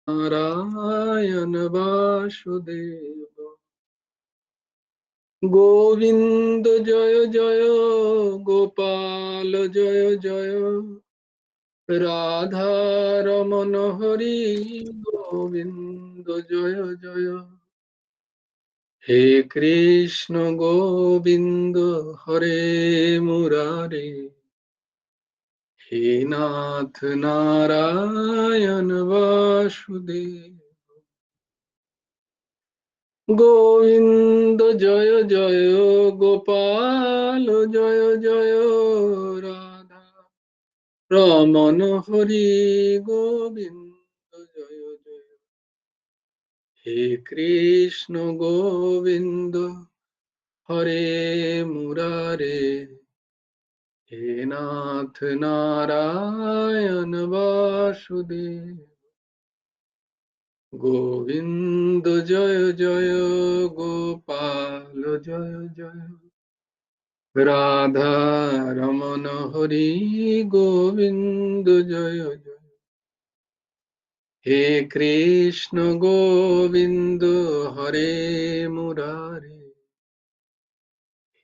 नारायण वासुदेव गोविंद जय जय गोपाल जय जय राधा रमन हरि गोविंद जय जय हे कृष्ण गोविंद हरे मुरारे हे नाथ नारायण वासुदेव गोविंद जय जय गोपाल जय जय राधा रमन हरि गोविंद जय जय हे कृष्ण गोविंद हरे मुरारे हे नाथ नारायण वासुदेव गोविंद जय जय गोपाल जय जय राधा रमन हरि गोविंद जय जय हे कृष्ण गोविंद हरे मुरारे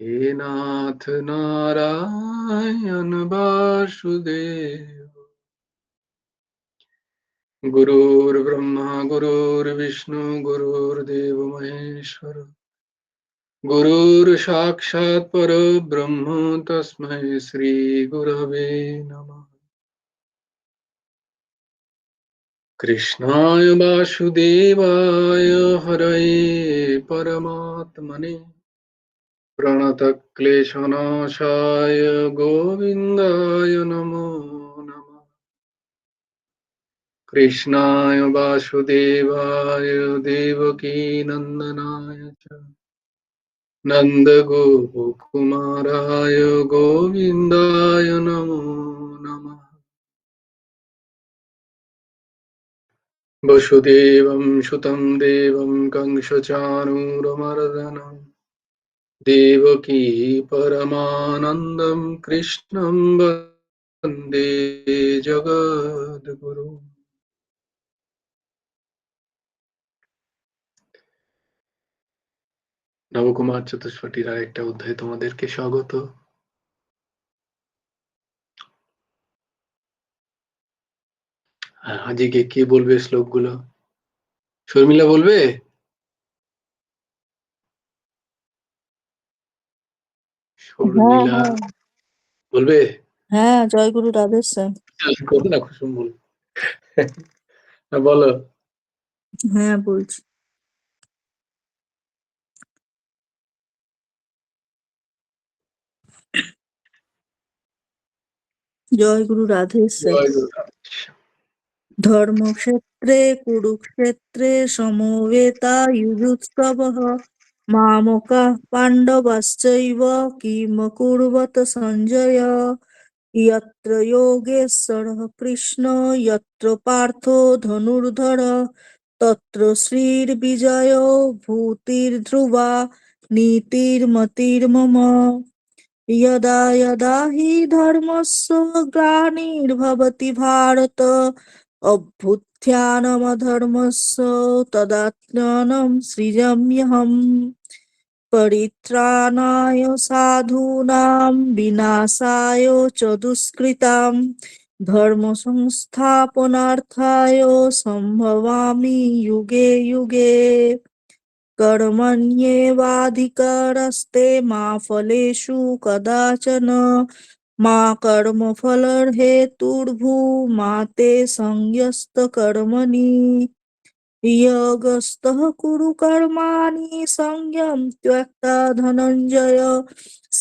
हे नाथ नारायण वासुदेव गुरुर्ब्रह्मा गुरुर्विष्णु गुरुर्देव महेश्वर गुरुर्साक्षात् परब्रह्म तस्मै श्री गुरवे नमः कृष्णाय वासुदेवाय हरये परमात्मने प्रणतक्लेशनाशाय गोविन्दाय नमो नमः कृष्णाय वासुदेवाय देवकीनन्दनाय च नन्दगोपकुमाराय गोविन्दाय नमो नमः वसुदेवं सुतं देवं कंसचाणूरमर्दनं देवकी परमानन्दं कृष्णं वन्दे जगद्गुरु নবকুমার চতুষ্পটির আরেকটা অধ্যায় তোমাদেরকে স্বাগত। আজকে কে বলবে শ্লোকগুলো? শর্মিলা বলবে? হ্যাঁ শর্মিলা হ্যাঁ বলবে? হ্যাঁ, জয়গুরু রাধেশ্যাম। করো না, কুসুম বলবে। বলো। হ্যাঁ, বলছি। জয়গুরু রাধেশ্যাম। জয় গুরু। ধর্মক্ষেত্রে কুরুক্ষেত্রে সমবেতাযুযুৎসবঃ মামকাঃ পাণ্ডবাশ্চৈব কিমকুর্বত সঞ্জয় यत्र योगेश्वरः कृष्णो यत्र पार्थो धनुर्धरः तत्र श्रीर्विजयो भूतिर्ध्रुवा नीतिर्मतिर्मम यदा यदा हि धर्मस्य ग्लानिर्भवति भारत अभ्युत्थानमधर्मस्य तदात्मानं सृजाम्यहम् परित्राणाय साधूनां विनाशाय च दुष्कृतां धर्मसंस्थापनार्थाय सम्भवामि युगे युगे कर्मण्येवाधिकारस्ते मा फलेषु कदाचन मा कर्मफलहेतुर्भूर्मा ते संन्यस्तकर्मणि योगस्थः कुरु कर्माणि संयम त्यक्ता धनञ्जय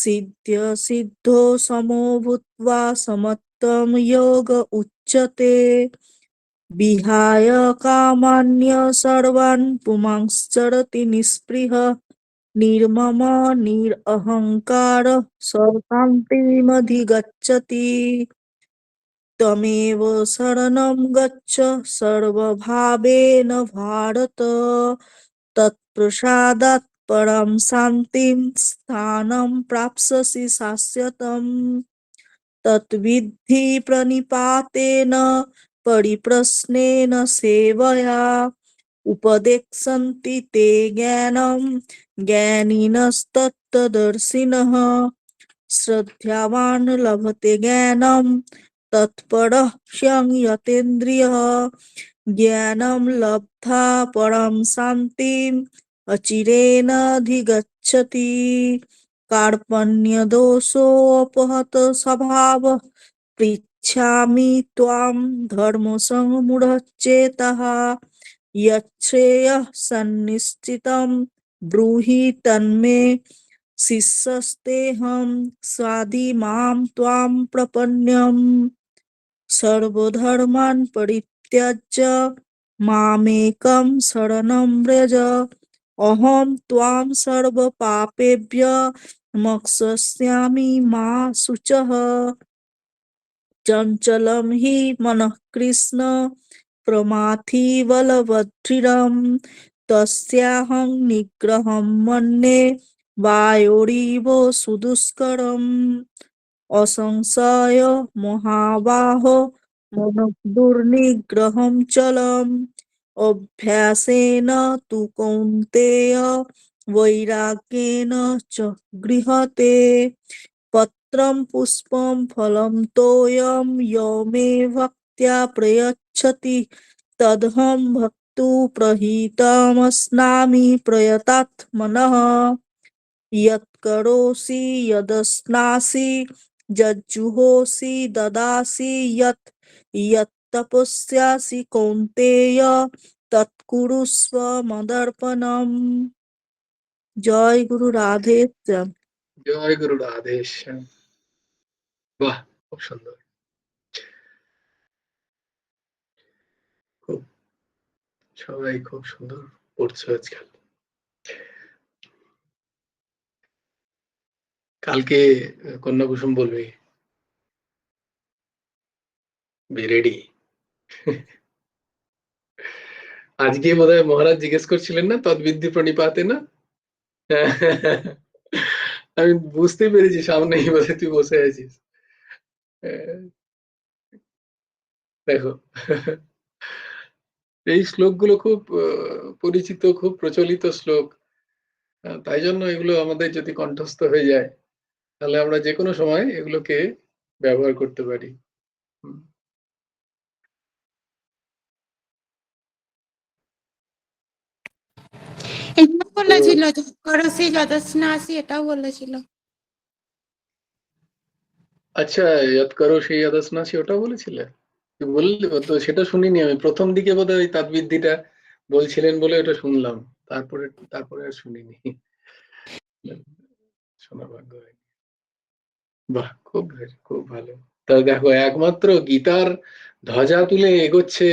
सिद्ध्य सिद्धो समो भूत्वा समत्वं योग उच्यते विहाय कामान्य सर्वान् पुमांश्चरति निःस्पृहः निर्मम निरहङ्कारः शान्तिमधिगच्छति तमेव शरणं गच्छ सर्वभावेन भारत तत्प्रसादात् परं शान्तिं स्थानं प्राप्स्यसि शाश्वतम् तद्विद्धि प्रणिपातेन परिप्रश्नेन सेवया उपदेक्षन्ति ते ज्ञानं ज्ञानिनस्तत्त्वदर्शिनः श्रद्धावान् लभते ज्ञानं तत्परः संयतेन्द्रियः ज्ञानं लब्ध्वा परं शान्तिम् अचिरेणाधिगच्छति कार्पण्यदोषोपहत स्वभावः पृच्छामि त्वां धर्मसम्मूढचेतः यच्छ्रेयः सन्निश्चितं ब्रूहि तन्मे शिष्यस्तेऽहं स्वादिमां त्वां प्रपन्नम् सर्वधर्मान् परित्यज्य मामेकं शरणं व्रज अहं त्वां सर्वपापेभ्यः मोक्षयिष्यामि मा शुचः चञ्चलं हि मनः कृष्ण प्रमाथि बलवदृढं तस्याहं निग्रहं मन्ये वायोरिव सुदुष्करम् असंशय महाबाहो मनः दुर्निग्रहं चलम् अभ्यासेन तु कौन्तेय वैराग्येन च गृह्यते पत्रं पुष्पं फलं तोयं यो मे भक्त्या प्रयच्छति तदहं भक्तु प्रहीतमस्नामि प्रयतात्मनः यत्करोषि यदश्नासि यज्जुहोषि ददासि यत्तपस्यासि कौन्तेय तत्कुरुष्व मदर्पणम् জয় গুরু রাধে শ্যাম। জয় গুরু রাধেশ্যাম। বাহ, খুব সুন্দর। খুব সবাই খুব সুন্দর পড়ছো আজকাল। কালকে কন্যা কুসুম বলবে বি রেডি। আজকে বোধহয় মহারাজ জিজ্ঞেস করছিলেন না তদ্বিদ্ধি প্রণিপাতে না, আমি বুঝতে পেরেছি সামনেই বোধহয় তুই বসে আছিস। দেখো, এই শ্লোকগুলো খুব পরিচিত, খুব প্রচলিত শ্লোক। তাই জন্য এগুলো আমাদের যদি কণ্ঠস্থ হয়ে যায় তাহলে আমরা যে কোনো সময় এগুলোকে ব্যবহার করতে পারি। এটাও বলেছিল করসি যদস্নাসি, এটাও বলেছিল। আচ্ছা, ইয়াদ করো সেই ইয়াদাসনাসি, ওটাও বলেছিলে? তুই বললি তো, সেটা শুনিনি আমি। প্রথম দিকে বোধহয় ওই তাদবিদ্যিটা বলছিলেন বলে ওটা শুনলাম, তারপরে তারপরে আর শুনিনি। শোনা ভাগ্য হয়নি। বাহ, খুব খুব ভালো। তাহলে দেখো, একমাত্র গীতার ধ্বজা তুলে এগোচ্ছে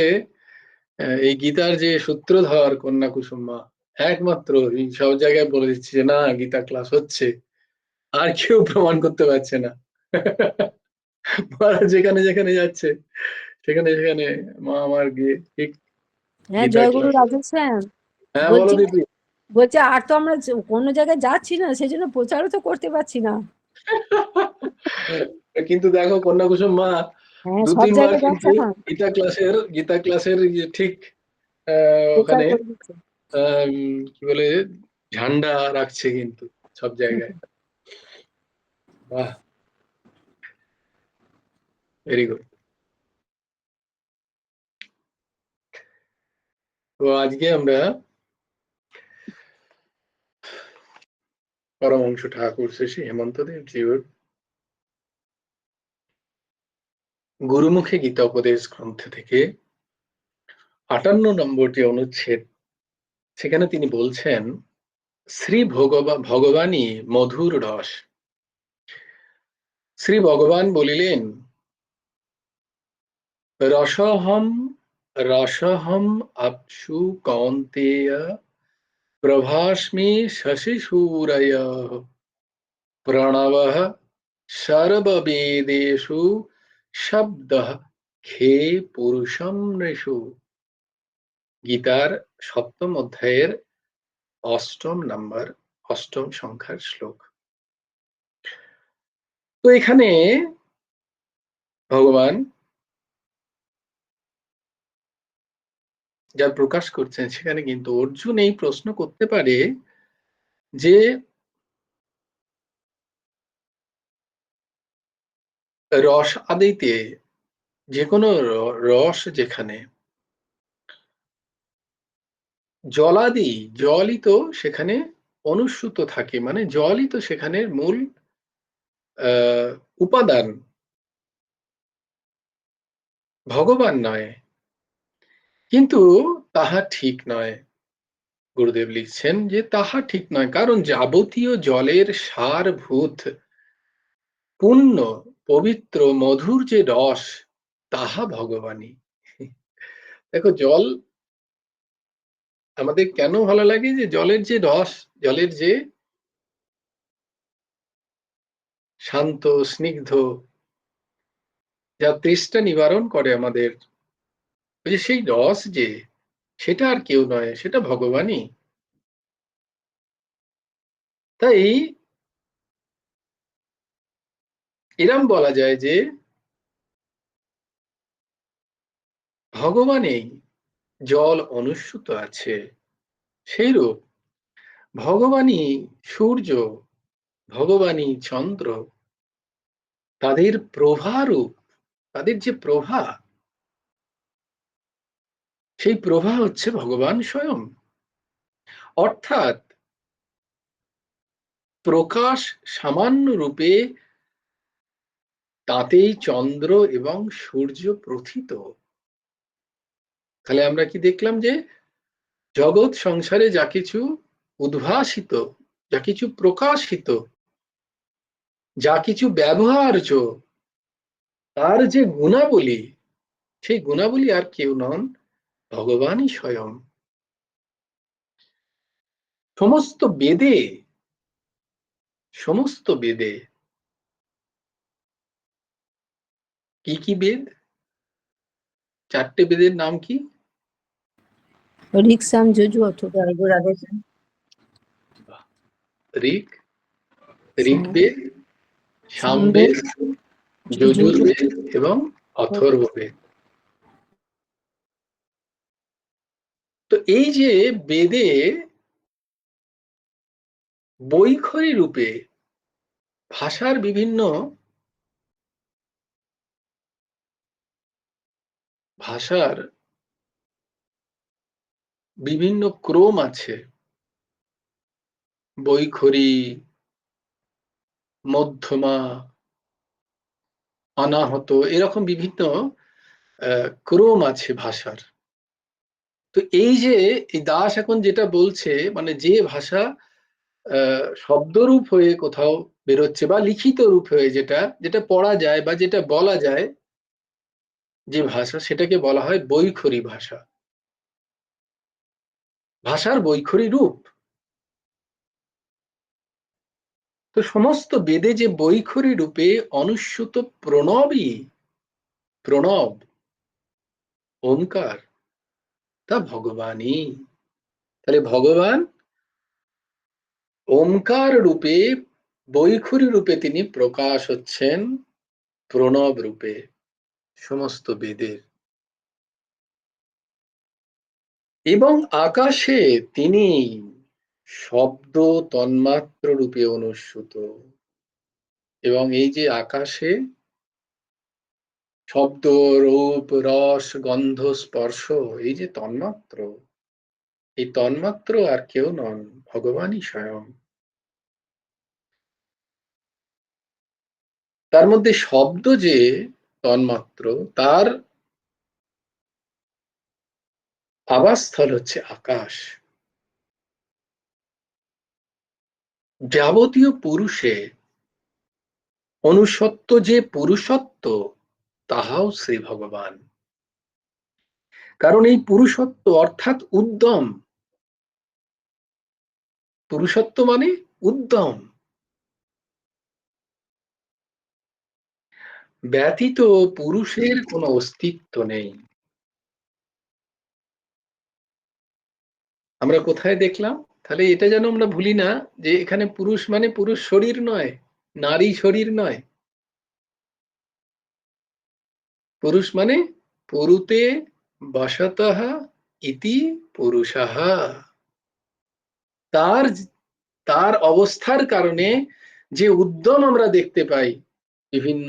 এই গীতার যে সূত্রধর কন্যা কুসুম মা, একমাত্র সব জায়গায় বলে দিচ্ছে যে না, গীতা ক্লাস হচ্ছে। আর কেউ প্রমাণ করতে পারছে না। মহারাজ যেখানে যেখানে যাচ্ছে সেখানে সেখানে মা আমার গিয়ে ঠিক হ্যাঁ, গীতা জয় গুরু ক্লাস। রাধেশ্যাম। হ্যাঁ, বলো বলছি দিদি। বলছি আর তো আমরা কোনো জায়গায় যাচ্ছি না, সেই জন্য প্রচারও তো করতে পারছি না। কিন্তু দেখো, কন্যা কুসুম মা হ্যাঁ, দু সব তিনবার জায়গায় যাচ্ছে কিন্তু এখন, গীতা ক্লাসের ঠিক প্রচার ওখানে করে দিচ্ছে। কি বলে ঝান্ডা রাখছে কিন্তু সব জায়গায়। বাহ, ভেরি গুড। তো আজকে আমরা পরমহংস ঠাকুর শ্রী শ্রী হেমন্তদেব জিউর গুরুমুখে গীতা উপদেশ গ্রন্থ থেকে 58 নম্বরটি অনুচ্ছেদ, সেখানে তিনি বলছেন শ্রী ভগবানই মধুর রস। শ্রী ভগবান বলিলেন রসহম রসহম আপসু কৌন্তেয় প্রভাস্মি শশিশূরয়ঃ প্রণবঃ সর্ববেদেষু শব্দঃ খে পুরুষম নৃষু। গীতার 7ম অধ্যায়ের 8ম সংখ্যার শ্লোক। তো এখানে ভগবান যার প্রকাশ করছেন, সেখানে কিন্তু অর্জুন এই প্রশ্ন করতে পারে যে রস আদিতে যে কোনো রস যেখানে জলাদি, জলই তো সেখানে অনুস্যূত থাকে, মানে জলই তো সেখানে মূল উপাদান, ভগবান নয়। কিন্তু তাহা ঠিক নয়। গুরুদেব লিখছেন যে তাহা ঠিক নয়, কারণ যাবতীয় জলের সারভূত পূর্ণ পবিত্র মধুর যে রস, তাহা ভগবানই। দেখো, জল আমাদের কেন ভালো লাগে, যে জলের যে রস, জলের যে শান্ত স্নিগ্ধ, যা তেষ্টা নিবারণ করে আমাদের, ওই যে সেই রস, যে সেটা আর কেউ নয়, সেটা ভগবানই। তাই এরম বলা যায় যে ভগবানেই জল অনুস্যূত আছে, সেইরূপ ভগবানই সূর্য, ভগবানই চন্দ্র, তাদের প্রভারূপ, তাদের যে প্রভা, সেই প্রভা হচ্ছে ভগবান স্বয়ং। অর্থাৎ প্রকাশ সামান্য রূপে তাতেই চন্দ্র এবং সূর্য প্রথিত। তাহলে আমরা কি দেখলাম, যে জগৎ সংসারে যা কিছু উদ্ভাসিত, যা কিছু প্রকাশিত, যা কিছু ব্যবহার্য, তার যে গুণাবলী, সেই গুণাবলী আর কেউ নন, ভগবানই স্বয়ং। সমস্ত বেদে, সমস্ত বেদে কি কি বেদ? চারটে বেদের নাম কি? ঋক, সাম, যজু, অথর্ববেদ। ঋক, ঋগ্বেদ, সামবেদ, সামবেদ, যজুর্বেদ, যজুর্বেদ এবং অথর্ববেদ। তো এই যে বেদে বৈখরি রূপে ভাষার বিভিন্ন ভাষার বিভিন্ন ক্রম আছে, বৈখরি, মধ্যমা, অনাহত, এরকম বিভিন্ন ক্রম আছে ভাষার। তো এই যে এই দাস এখন যেটা বলছে, মানে যে ভাষা শব্দরূপ হয়ে কোথাও বেরোচ্ছে, বা লিখিত রূপ হয়ে যেটা যেটা পড়া যায় বা যেটা বলা যায়, যে ভাষা, সেটাকে বলা হয় বৈখরি ভাষা, ভাষার বৈখরি রূপ। তো সমস্ত বেদে যে বৈখরি রূপে অনুস্যূত প্রণবই, প্রণব, ওঙ্কার, তা ভগবানই। তাহলে ভগবান ওঙ্কার রূপে, বৈখরি রূপে তিনি প্রকাশ হচ্ছেন, প্রণব রূপে সমস্ত বেদের। এবং আকাশে তিনি শব্দ তন্মাত্র রূপে অনুস্যূত। এবং এই যে আকাশে শব্দ, রূপ, রস, গন্ধ, স্পর্শ, এই যে তন্মাত্র, এই তন্মাত্র আর কেউ নন, ভগবানই স্বয়ং। তার মধ্যে শব্দ যে তন্মাত্র, তার আবাসস্থল হচ্ছে আকাশ। যাবতীয় পুরুষে অনুসত্ব যে পুরুষত্ব, তাহাও শ্রী ভগবান। কারণ এই পুরুষত্ব অর্থাৎ উদ্যম, পুরুষত্ব মানে উদ্যম, ব্যতীত পুরুষের কোনো অস্তিত্ব নেই। আমরা কোথায় দেখলাম? তাহলে এটা যেন আমরা ভুলি না, যে এখানে পুরুষ মানে পুরুষ শরীর নয়, নারী শরীর নয়। পুরুষ মানে পুরুতে বসতঃ ইতি পুরুষাহ। তার তার অবস্থার কারণে যে উদ্যম আমরা দেখতে পাই বিভিন্ন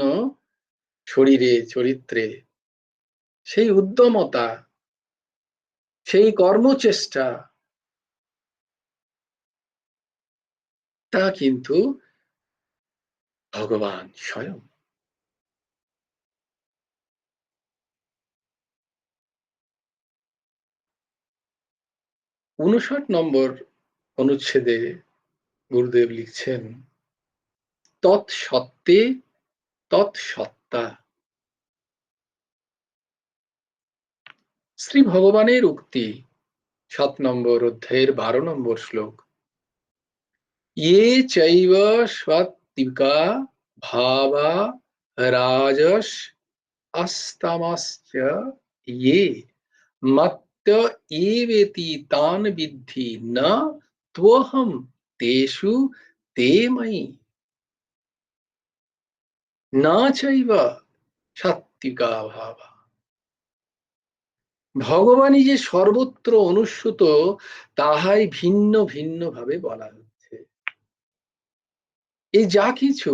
শরীরে চরিত্রে, সেই উদ্যমতা, সেই কর্মচেষ্টা, তা কিন্তু ভগবান স্বয়ং। 59 নম্বর অনুচ্ছেদে গুরুদেব লিখছেন, তৎসত্ত্বে তৎসত্তা। শ্রী ভগবানের উক্তি 7 নম্বর অধ্যায়ের 12 নম্বর শ্লোক, ইয়ে চৈব সাত্ত্বিকা ভাবা রাজস অস্তমশ্চ ইয়ে মত্ত এবেতি তান বিদ্ধি না ত্বহম তেষু তে ময়ি না চৈব সাত্ত্বিকা ভাবা। ভগবানই যে সর্বত্র অনুস্যূত, তাহাই ভিন্ন ভিন্ন ভাবে বলা হচ্ছে। এই যা কিছু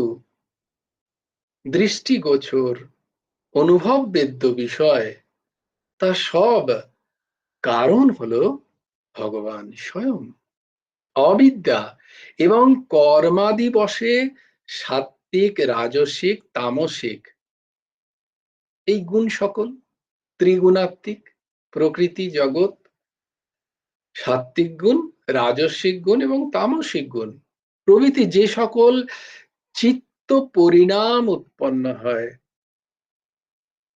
দৃষ্টিগোচর অনুভব বেদ্য বিষয়, তা সব কারণ হলো ভগবান স্বয়ং। অবিদ্যা এবং কর্মাদি বশে সাত্ত্বিক, রাজসিক, তামসিক এই গুণ সকল ত্রিগুণাত্মিক প্রকৃতি জগৎ, সাত্ত্বিক গুণ, রাজসিক গুণ এবং তামসিক গুণ প্রভৃতি যে সকল চিত্ত পরিণাম উৎপন্ন হয়,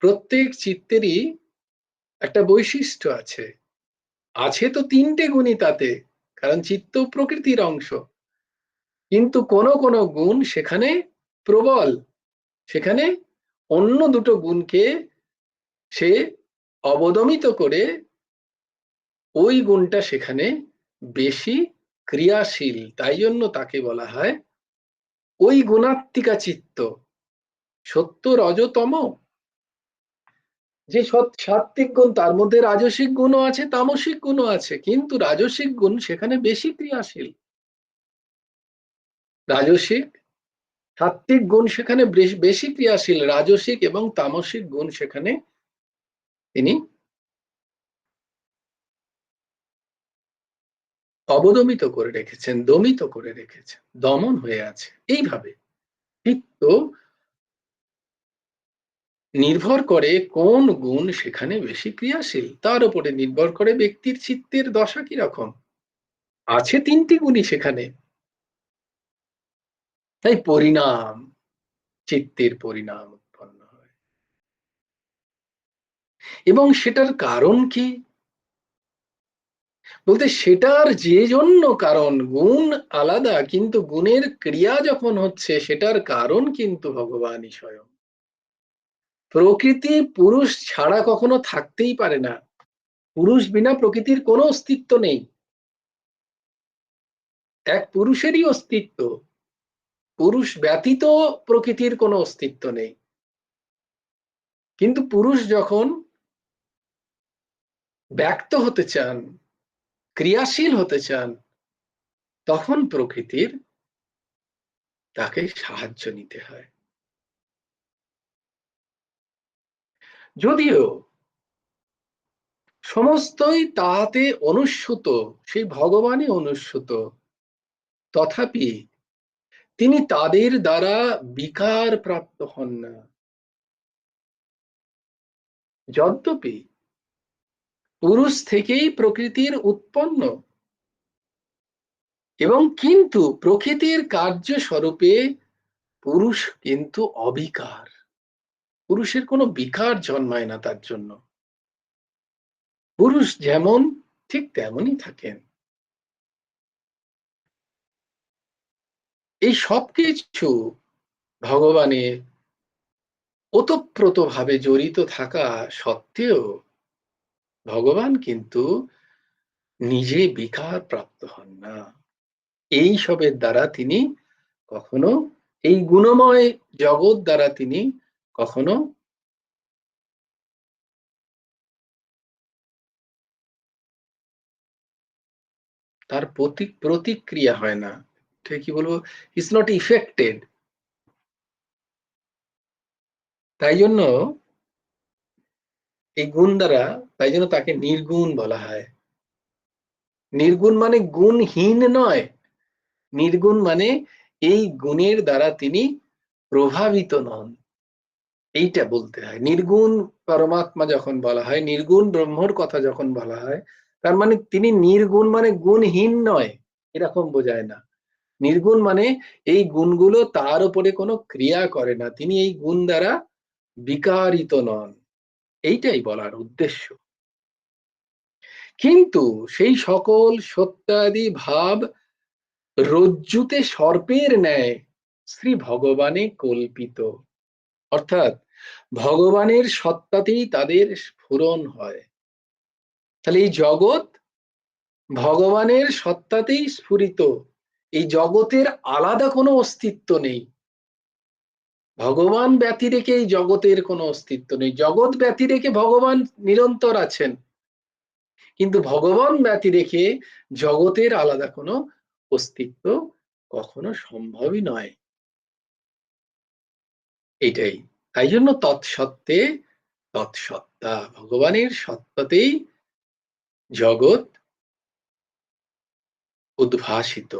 প্রত্যেক চিত্তেরই একটা বৈশিষ্ট্য আছে। আছে তো 3টে গুণই তাতে, কারণ চিত্ত প্রকৃতির অংশ, কিন্তু কোন কোন গুণ সেখানে প্রবল, সেখানে অন্য দুটো গুণকে সে অবদমিত করে ওই গুণটা সেখানে বেশি ক্রিয়াশীল, তাই জন্য তাকে বলা হয় ওই গুণাত্মিকা চিত্ত। সত্য রজতম যে সাত্ত্বিক গুণ, তার মধ্যে রাজসিক গুণও আছে, তামসিক গুণও আছে, কিন্তু রাজসিক গুণ সেখানে বেশি ক্রিয়াশীল। রাজসিক সাত্ত্বিক গুণ সেখানে বেশি ক্রিয়াশীল, রাজসিক এবং তামসিক গুণ সেখানে তিনি অবদমিত করে রেখেছেন, দমিত করে রেখেছেন, দমন হয়ে আছে। এইভাবে চিত্ত নির্ভর করে কোন গুণ সেখানে বেশি ক্রিয়াশীল, তার উপরে নির্ভর করে ব্যক্তির চিত্তের দশা কিরকম। আছে 3টি গুণই সেখানে, তাই পরিণাম, চিত্তের পরিণাম উৎপন্ন হয়। এবং সেটার কারণ কি বলতে, সেটার যে জন্য কারণ, গুণ আলাদা কিন্তু গুণের ক্রিয়া যখন হচ্ছে, সেটার কারণ কিন্তু ভগবানই স্বয়ং। প্রকৃতি পুরুষ ছাড়া কখনো থাকতেই পারে না, পুরুষ বিনা প্রকৃতির কোনো অস্তিত্ব নেই। এক পুরুষেরই অস্তিত্ব, পুরুষ ব্যতীত প্রকৃতির কোনো অস্তিত্ব নেই। কিন্তু পুরুষ যখন ব্যক্ত হতে চান, ক্রিয়াশীল হতে চান, তখন প্রকৃতির তাকে সাহায্য নিতে হয়। যদিও সমস্তই তাহাতে অনুস্যূত, সেই ভগবানই অনুস্যূত, তথাপি তিনি তাদের দ্বারা বিকার প্রাপ্ত হন না। যদ্যপি পুরুষ থেকেই প্রকৃতির উৎপন্ন, এবং কিন্তু প্রকৃতির কার্য স্বরূপে পুরুষ কিন্তু অবিকার, পুরুষের কোনো বিকার জন্মায় না তার জন্য। পুরুষ যেমন ঠিক তেমনই থাকেন। এই সবকিছু ভগবানের ওতপ্রোতভাবে জড়িত থাকা সত্ত্বেও ভগবান কিন্তু নিজে বিকার প্রাপ্ত হন না। এই সবের দ্বারা তিনি কখনো, এই গুণময় জগৎ দ্বারা তিনি কখনো তার প্রতিক্রিয়া হয় না, ঠিক কি বলবো, ইজ নট ইফেক্টেড। তাই জন্য এই গুণ দ্বারা, তাই জন্য তাকে নির্গুণ বলা হয়। নির্গুণ মানে গুণহীন নয়, নির্গুণ মানে এই গুণের দ্বারা তিনি প্রভাবিত নন, এইটা বলতে হয়। নির্গুণ পরমাত্মা যখন বলা হয়, নির্গুণ ব্রহ্মর কথা যখন বলা হয়, তার মানে তিনি নির্গুণ মানে গুণহীন নয়, এরকম বোঝায় না। নির্গুণ মানে এই গুণগুলো তার উপরে কোনো ক্রিয়া করে না, তিনি এই গুণ দ্বারা বিকারিত নন, এইটাই বলার উদ্দেশ্য। কিন্তু সেই সকল সত্যাদি ভাব রজ্জুতে সর্পের ন্যায় শ্রী ভগবানে কল্পিত, অর্থাৎ ভগবানের সত্তাতেই তাদের স্ফুরণ হয়। তাহলে এই জগৎ ভগবানের সত্তাতেই স্ফুরিত, এই জগতের আলাদা কোনো অস্তিত্ব নেই। ভগবান ব্যতি রেখে এই জগতের কোনো অস্তিত্ব নেই, জগৎ ব্যতি রেখে ভগবান নিরন্তর আছেন, কিন্তু ভগবান ব্যতি রেখে জগতের আলাদা কোনো অস্তিত্ব কখনো সম্ভবই নয়। এইটাই, তাই জন্য তৎসত্ত্বে তৎসত্তা, ভগবানের সত্তাতেই জগৎ উদ্ভাসিত,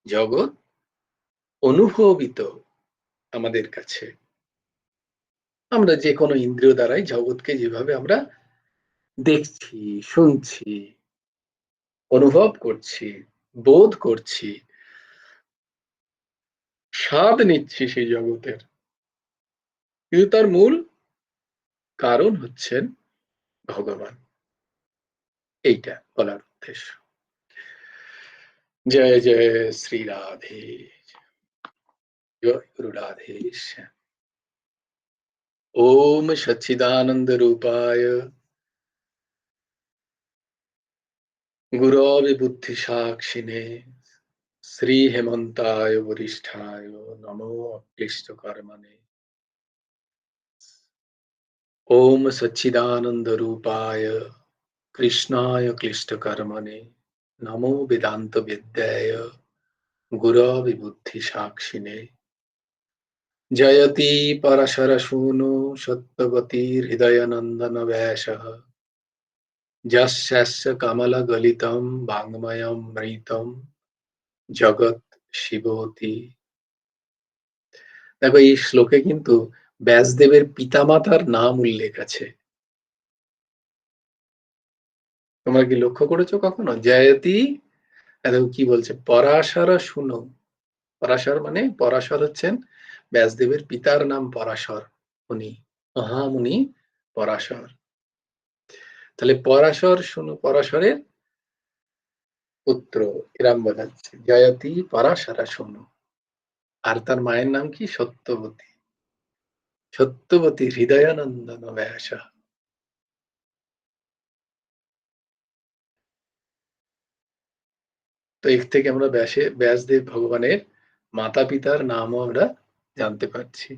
জগৎ অনুভবিত আমাদের কাছে। আমরা যে কোনো ইন্দ্রিয় দ্বারাই জগৎকে যেভাবে আমরা দেখছি, শুনছি, অনুভব করছি, বোধ করছি, স্বাদ নিচ্ছি সেই জগতের, কিন্তু তার মূল কারণ হচ্ছেন ভগবান, এইটা বলার উদ্দেশ্য। জয় জয় শ্রী রাধে, জয় গুরু রাধেশ। ओम सच्चिदानंद रूपाय गुरवे बुद्धि साक्षिणे श्री हेमंताय वरिष्ठाय नमो अक्लिष्ट कर्मणे। ओम सच्चिदानंद रूपाय कृष्णाय क्लिष्ट कर्मणे नमो वेदांत विद्याय गुरवे बुद्धि साक्षिणे। जयति परशरसूनो सत्यवती हृदयनंदन वैशः যস্য কমলগলিতম বাঙ্ময়মৃতম জগৎ শিবতি। দেখো এই শ্লোকে কিন্তু ব্যাসদেবের পিতামাতার নাম উল্লেখ আছে, তোমরা কি লক্ষ্য করেছো কখনো? জয়তি, দেখো কি বলছে, পরাশর শুনো। পরাশর মানে, পরাশর হচ্ছেন ব্যাসদেবের পিতার নাম পরাশর, উনি মহামুনি পরাশর। তাহলে পরাশর শুনো, পরাশরের পুত্র, এরাম বোঝাচ্ছে। জয়তি পরাশরা শুনো, আর তার মায়ের নাম কি? সত্যবতী। সত্যবতী হৃদয়ানন্দন ব্যাসা। তো এর থেকে আমরা ব্যাসদেব ভগবানের মাতা পিতার নামও আমরা জানতে পারছি।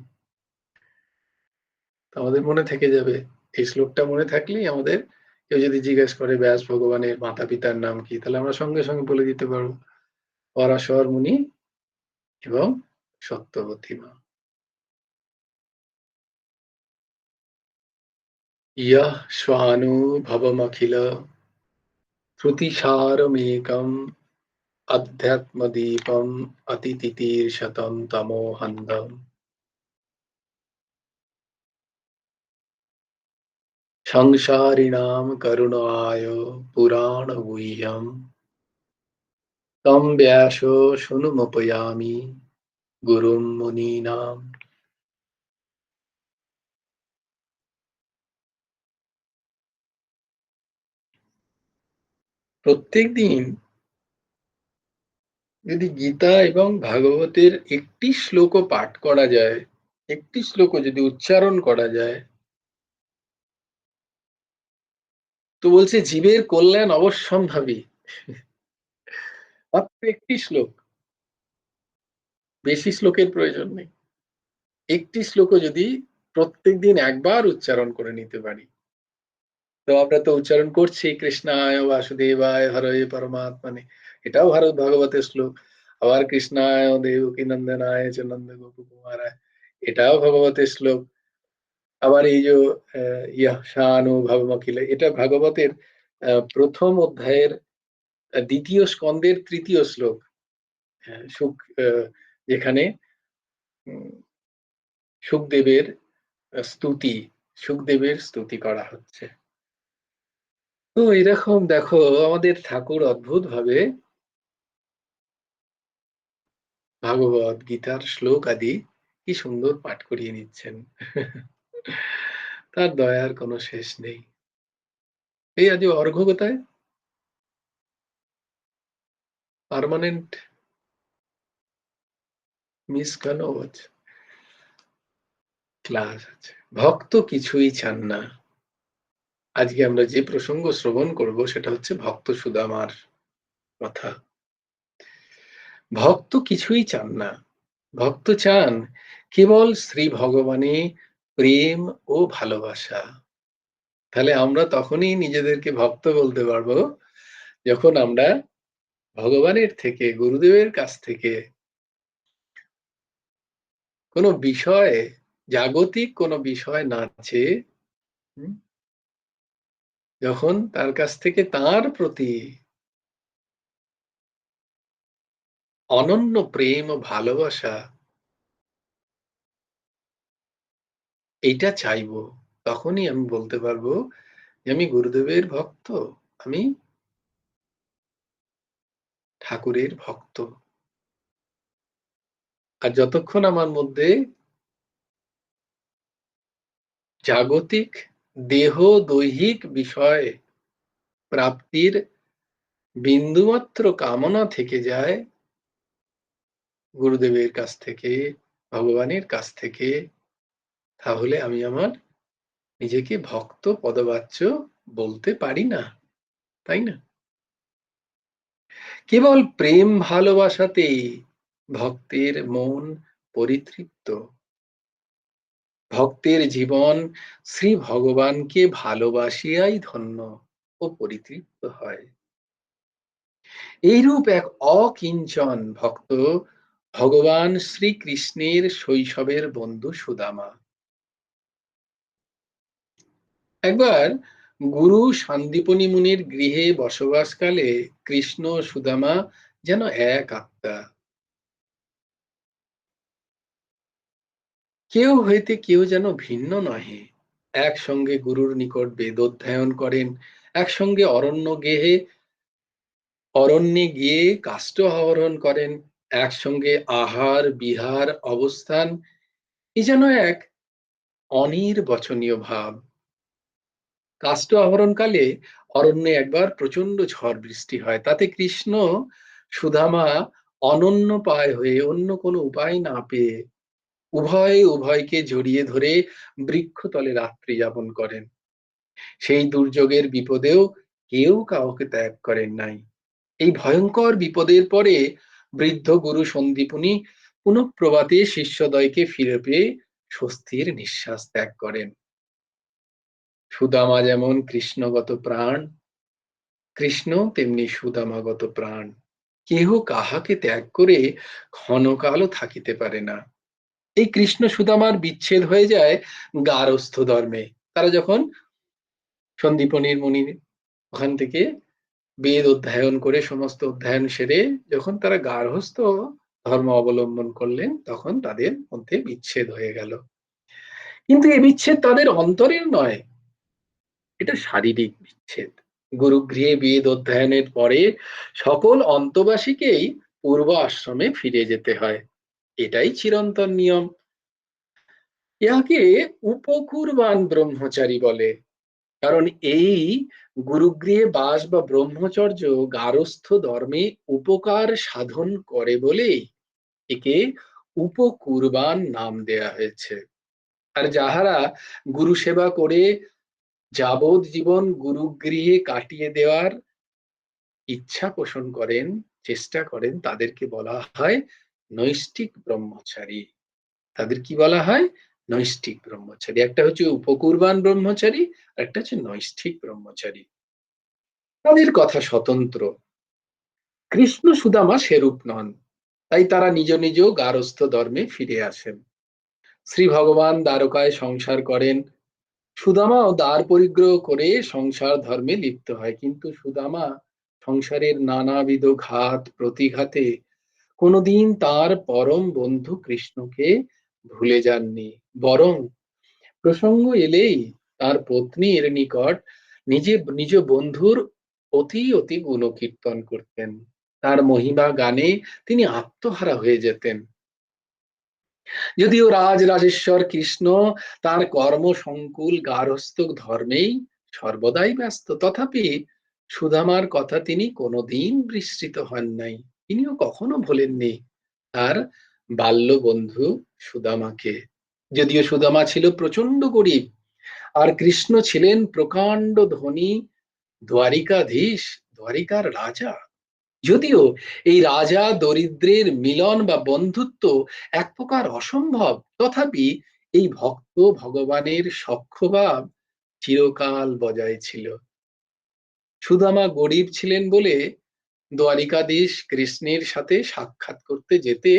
আমাদের মনে থেকে যাবে, এই শ্লোকটা মনে থাকলেই আমাদের, কেউ যদি জিজ্ঞেস করে ব্যাস ভগবানের মাতা পিতার নাম কি, তাহলে আমরা সঙ্গে সঙ্গে বলে দিতে পারবো পরাশর মুনি এবং সত্যবতী মা। ইয়ঃ স্বানুভবমখিল শ্রুতিসারমেকম अध्यात्मदीपम अतितितीर्षतं तमोहन्दम्। संसारिणां करुणाय पुराणगुह्यं तं व्यासो शृणुमुपयामि गुरुं मुनीनाम्। প্রত্যেক দিন যদি গীতা এবং ভাগবতের একটি শ্লোকও পাঠ করা যায়, একটি শ্লোকও যদি উচ্চারণ করা যায়, তো বলছে জীবের কল্যাণ অবশ্যম্ভাবী। মাত্র একটি শ্লোক, বেশি শ্লোকের প্রয়োজন নেই। একটি শ্লোকও যদি প্রত্যেক দিন একবার উচ্চারণ করে নিতে পারি, তো আমরা তো উচ্চারণ করছি কৃষ্ণায় বাসুদেবায় হরে পরমাত্মনে, এটাও ভাগবতের শ্লোক। আবার কৃষ্ণায় দেবকী নন্দনায় চ নন্দ গোপ কুমারায়, এটাও ভগবতের শ্লোক। আবার এই যে শানু ভবমখিলে, এটা ভাগবতের প্রথম অধ্যায়ের দ্বিতীয় স্কন্ধের তৃতীয় শ্লোক। সুখ, যেখানে সুখদেবের সুখদেবের স্তুতি করা হচ্ছে। তো এরকম দেখো আমাদের ঠাকুর অদ্ভুত ভাবে ভাগবত গীতার শ্লোক আদি কি সুন্দর পাঠ করিয়ে নিচ্ছেন। তার দয়ার কোনো শেষ নেই। এই আজ অর্ঘ্য কোথায়? পার্মানেন্ট মিস কেন হচ্ছে? ক্লাস আছে। ভক্ত কিছুই চান না। আজকে আমরা যে প্রসঙ্গ শ্রবণ করব সেটা হচ্ছে ভক্ত সুদামার কথা। ভক্ত কিছুই চান না, ভক্ত চান কেবল শ্রী ভগবানে প্রেম ও ভালোবাসা। তাহলে আমরা তখনই নিজেদেরকে ভক্ত বলতে পারবো যখন আমরা ভগবানের থেকে, গুরুদেবের কাছ থেকে কোনো বিষয়ে, জাগতিক কোনো বিষয় না চেয়ে, যখন তার কাছ থেকে তার প্রতি অনন্য প্রেম ও ভালোবাসা এইটা চাইবো, তখনই আমি বলতে পারবো যে আমি গুরুদেবের ভক্ত, আমি ঠাকুরের ভক্ত। আর যতক্ষণ আমার মধ্যে জাগতিক দেহ দৈহিক বিষয় প্রাপ্তির বিন্দুমাত্র কামনা থেকে যায় গুরুদেবের কাছ থেকে, ভগবানের কাছ থেকে, তাহলে আমি আমার নিজেকে ভক্ত পদবাচ্য বলতে পারি না, তাই না? কেবল প্রেম ভালোবাসাতেই ভক্তের মন পরিতৃপ্ত। ভক্তের জীবন শ্রী ভগবানকে ভালোবাসিয়াই ধন্য ও পরিতৃপ্ত হয়। এইরূপ এক অকিঞ্চন ভক্ত ভগবান শ্রীকৃষ্ণের শৈশবের বন্ধু সুদামা। একবার গুরু সন্দীপনী মুনির গৃহে বসবাসকালে কৃষ্ণ ও সুদামা যেন এক আত্মা। কেউ হইতে কেউ যেন ভিন্ন নহে। একসঙ্গে গুরুর নিকট বেদ অধ্যয়ন করেন, একসঙ্গে অরণ্যে গিয়ে কাষ্ঠ আহরণ করেন, একসঙ্গে আহার বিহার অবস্থান, এ যেন এক অনির্বচনীয় ভাব। কাষ্ঠ আহরণকালে অরণ্যে একবার প্রচন্ড ঝড় বৃষ্টি হয়, তাতে কৃষ্ণ সুদামা অনন্য পায় হয়ে অন্য কোনো উপায় না পেয়ে উভয়কে জড়িয়ে ধরে বৃক্ষতলে রাত্রি যাপন করেন। সেই দুর্যোগের বিপদেও কেউ কাউকে ত্যাগ করেন নাই। এই ভয়ঙ্কর বিপদের পরে বৃদ্ধ গুরু সন্দীপনী পুনঃপ্রভাতে শিষ্যদ্বয়কে ফিরে পেয়ে স্বস্তির নিঃশ্বাস ত্যাগ করেন। সুদামা যেমন কৃষ্ণগত প্রাণ, কৃষ্ণ তেমনি সুদামাগত প্রাণ। কেহ কাহাকে ত্যাগ করে ক্ষণকালও থাকিতে পারে না। এই কৃষ্ণ সুদামার বিচ্ছেদ হয়ে যায় গারস্থ ধর্মে। তারা যখন সন্দীপনীর মুনি ওখান থেকে বেদ অধ্যয়ন করে সমস্ত অধ্যয়ন সেরে যখন তারা গার্হস্থ ধর্ম অবলম্বন করলেন, তখন তাদের মধ্যে বিচ্ছেদ হয়ে গেল। কিন্তু এই বিচ্ছেদ তাদের অন্তরের নয়, এটা শারীরিক বিচ্ছেদ। গুরুগৃহে বেদ অধ্যয়নের পরে সকল অন্তবাসীকেই পূর্ব আশ্রমে ফিরে যেতে হয়, এটাই চিরন্তন নিয়ম। ইহাকে উপকুরবান ব্রহ্মচারী বলে। কারণ এই গুরুগৃহে বাস বা ব্রহ্মচর্য গারস্থ ধর্মে উপকার সাধন করে বলেই একে উপকুরবান নাম দেয়া হয়েছে। আর যাহারা গুরু সেবা করে যাবৎ জীবন গুরুগৃহে কাটিয়ে দেওয়ার ইচ্ছা পোষণ করেন, চেষ্টা করেন, তাদেরকে বলা হয় নৈষ্ঠিক ব্রহ্মচারী। তাদের কি বলা হয়? নৈষ্ঠিক ব্রহ্মচারী। একটা হচ্ছে উপকুরবান ব্রহ্মচারী, আর একটা হচ্ছে নৈষ্ঠিক ব্রহ্মচারী। তাদের কথা স্বতন্ত্র। কৃষ্ণ সুদামা সেরূপ নন, তাই তারা নিজ নিজ গারস্থ ধর্মে ফিরে আসেন। শ্রী ভগবান দ্বারকায় সংসার করেন, সুদামাও দ্বার পরিগ্রহ করে সংসার ধর্মে লিপ্ত হয়। কিন্তু সুদামা সংসারের নানাবিধ ঘাত প্রতিঘাতে কোনোদিন তার পরম বন্ধু কৃষ্ণকে ভুলে যাননি, বরং প্রসঙ্গ এলেই তার পত্নীর নিকট নিজ বন্ধুর অতি অতি গুণকীর্তন করতেন। তার মহিমা গানে তিনি আত্মহারা হয়ে যেতেন। যদিও রাজরাজেশ্বর কৃষ্ণ তার কর্মসংকুল গার্হস্থ্য ধর্মেই সর্বদাই ব্যস্ত, তথাপি সুদামার কথা তিনি কোনোদিন বিস্মৃত হন নাই। তিনিও কখনো ভোলেননি তার বাল্য বন্ধু সুদামাকে। যদিও সুদামা ছিল প্রচন্ড গরিব, আর কৃষ্ণ ছিলেন প্রকাণ্ড ধনী দ্বারিকাধীশ, দ্বারিকার রাজা। যদিও এই রাজা দরিদ্রের মিলন বা বন্ধুত্ব এক প্রকার অসম্ভব, তথাপি এই ভক্ত ভগবানের সখ্যভাব চিরকাল বজায় ছিল। সুদামা গরিব ছিলেন বলে দ্বারিকাধীশ কৃষ্ণের সাথে সাক্ষাৎ করতে যেতে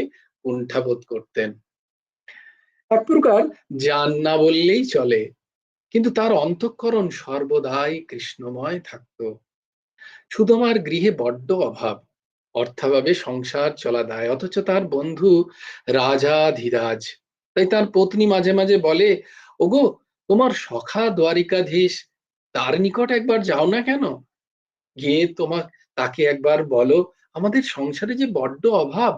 কুণ্ঠাবোধ করতেন। এক প্রকার যান না বললেই চলে, কিন্তু তার অন্তঃকরণ সর্বদাই কৃষ্ণময় থাকত। সুদামার গৃহে বড্ড অভাব, অর্থাভাবে সংসার চলা দায়, অথচ তার বন্ধু রাজা ধীরাজ। তাই তার পত্নী মাঝে মাঝে বলে, ওগো, তোমার সখা দ্বারিকাধীশ, তার নিকট একবার যাও না কেন? গিয়ে তাকে একবার বলো, আমাদের সংসারে যে বড্ড অভাব,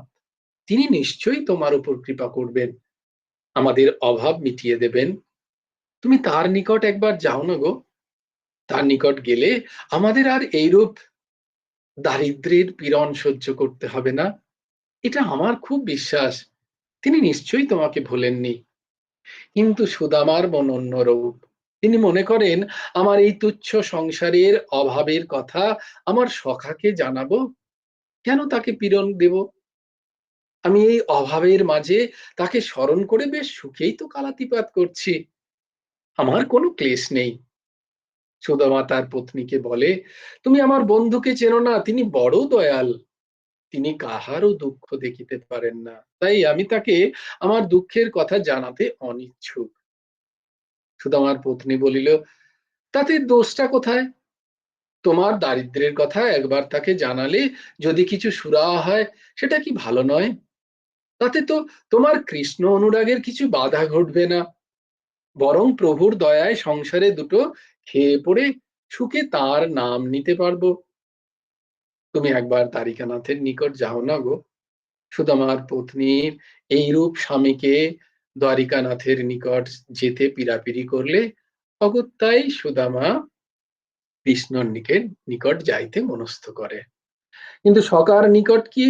তিনি নিশ্চয়ই তোমার উপর কৃপা করবেন, আমাদের অভাব মিটিয়ে দেবেন। তুমি তার নিকট একবার যাও না গো। তার নিকট গেলে আমাদের আর এইরূপ দারিদ্র্যের পীড়ন সহ্য করতে হবে না, এটা আমার খুব বিশ্বাস। তিনি নিশ্চয়ই তোমাকে ভোলেননি। কিন্তু সুদামার মন অন্যরূপ। তিনি মনে করেন, আমার এই তুচ্ছ সংসারের অভাবের কথা আমার সখাকে জানাবো, কেন তাকে পীড়ন দেব? আমি এই অভাবের মাঝে তাকে স্মরণ করে বেশ সুখেই তো কালাতিপাত করছি, আমার কোনো ক্লেশ নেই। সুদামা তার পত্নীকে বলে, তুমি আমার বন্ধুকে চেনো না, তিনি বড় দয়াল, তিনি কাহারও দুঃখ দেখিতে পারেন না, তাই আমি তাকে আমার দুঃখের কথা জানাতে অনিচ্ছুক। সুদামার পত্নী বলিল, তাতে দোষটা কোথায়? তোমার দারিদ্র্যের কথা একবার তাকে জানালে যদি কিছু সুরাহা হয়, সেটা কি ভালো নয়? তাতে তো তোমার কৃষ্ণ অনুরাগের কিছু বাধা ঘটবে না, বরং প্রভুর দয়ায় সংসারে দুটো খেয়ে পড়ে সুখে তার নাম নিতে পারবো। তুমি একবার দ্বারিকানাথের নিকট যাও না গো। সুদামার পত্নীর এইরূপ স্বামীকে দ্বারিকানাথের নিকট যেতে পীড়াপিড়ি করলে অগত্যাই সুদামা কৃষ্ণর নিকট যাইতে মনস্থ করে। কিন্তু সখার নিকট কি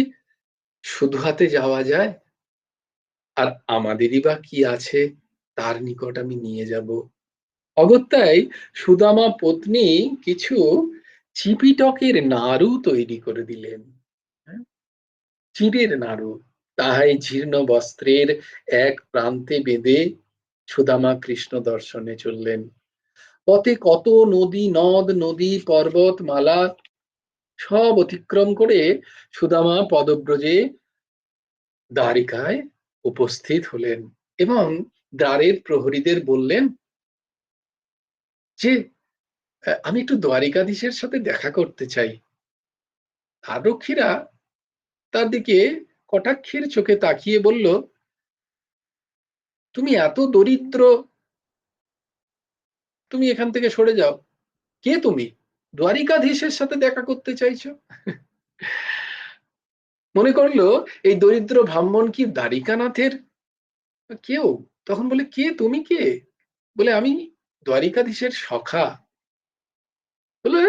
শুধু হাতে যাওয়া যায়? আর আমাদেরই বা কি আছে তার নিকট আমি নিয়ে যাব? অগত্যাই সুদামা পত্নী কিছু চিপিটকের নাড়ু তৈরি করে দিলেন। চিঁড়ের নাড়ু, তাহাই জীর্ণ বস্ত্রের এক প্রান্তে বেঁধে সুদামা কৃষ্ণ দর্শনে চললেন। পথে কত নদী, নদ নদী, পর্বত মালা সব অতিক্রম করে সুদামা পদব্রজে দ্বারিকায় উপস্থিত হলেন এবং দ্বারের প্রহরীদের বললেন যে, আমি একটু দ্বারিকাধীশের সাথে দেখা করতে চাই। আরক্ষীরা তার দিকে কটাক্ষের চোখে তাকিয়ে বলল, তুমি এত দরিদ্র, তুমি এখান থেকে সরে যাও। কে তুমি? দ্বারিকাধীশের সাথে দেখা করতে চাইছো? মনে করলো এই দরিদ্র ব্রাহ্মণ কি দ্বারিকানাথের কেউ। তখন বলে, কে তুমি? কে? বলে, আমি দ্বারিকাধীশের সখা। বলে,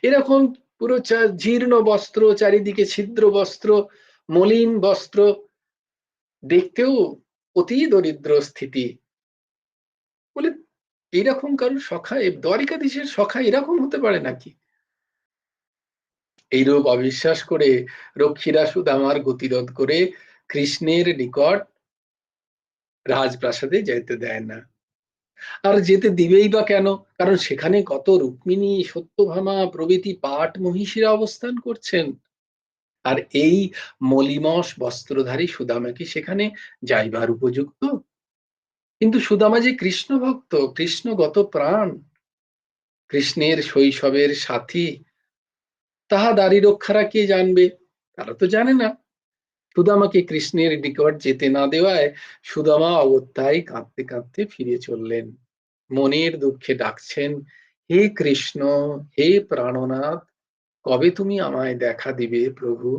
এরকম পুরো জীর্ণ বস্ত্র, চারিদিকে ছিদ্র বস্ত্র, মলিন বস্ত্র, দেখতেও অতি দরিদ্র স্থিতি। বলে, এরকম কারোর সখা, দ্বারিকাধীশের সখা এরকম হতে পারে নাকি? এইরূপ অবিশ্বাস করে রক্ষীরা সুদামার গতিরোধ করে কৃষ্ণের নিকট রাজপ্রাসাদে যেতে দেয় না। আর যেতে দিবেই বা কেন? কারণ সেখানে কত রুক্মিণী, সত্যভামা প্রভৃতি পাট মহিষীরা অবস্থান করছেন। আর এই মলিমস বস্ত্রধারী সুদামা কি সেখানে যাইবার উপযুক্ত? কিন্তু সুদামা যে কৃষ্ণ ভক্ত, কৃষ্ণগত প্রাণ, কৃষ্ণের শৈশবের সাথী, তাহা দাড়ি রক্ষারা কে জানবে? তারা তো জানে না। সুদামাকে কৃষ্ণের নিকট যেতে না দেওয়ায় সুদামা অগত্যায় কাঁদতে কাঁদতে ফিরে চললেন। মনের দুঃখে ডাকছেন, হে কৃষ্ণ, হে প্রাণনাথ, কবে তুমি আমায় দেখা দিবে প্রভু?